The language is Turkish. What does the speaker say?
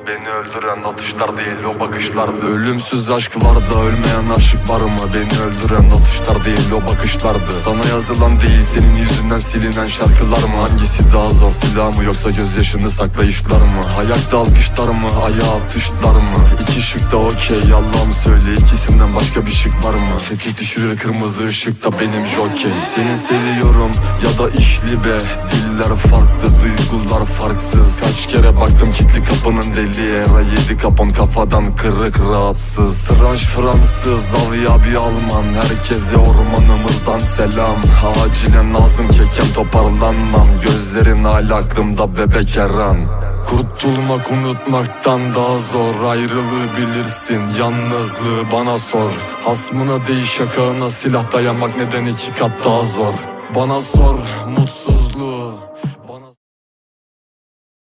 Beni öldüren atışlar değil o bakışlardı. Ölümsüz aşk var da ölmeyen aşık var mı? Beni öldüren atışlar değil o bakışlardı. Sana yazılan değil senin yüzünden silinen şarkılar mı? Hangisi daha zor, silah mı yoksa gözyaşını saklayışlar mı? Ayakta alkışlar mı, ayağa atışlar mı? İki şık da okey, Allah'ım söyle ikisinden başka bir şık var mı? Tetik düşürür kırmızı ışıkta benim jokey. Seni seviyorum ya da işli be. Diller farklı, duygular farksız. Kaç kere baktım kilitli kapının deliğe. Yedi kapım kafadan kırık rahatsız. Tıraş Fransız, Avya bir Alman. Herkese ormanımızdan selam. Acilen lazım kekem toparlanmam. Gözlerin hala aklımda bebek Eren. Kurtulmak unutmaktan daha zor. Ayrılığı bilirsin, yalnızlığı bana sor. Hasmına değil şakağına silah dayamak neden iki kat daha zor? Bana sor, mutsuz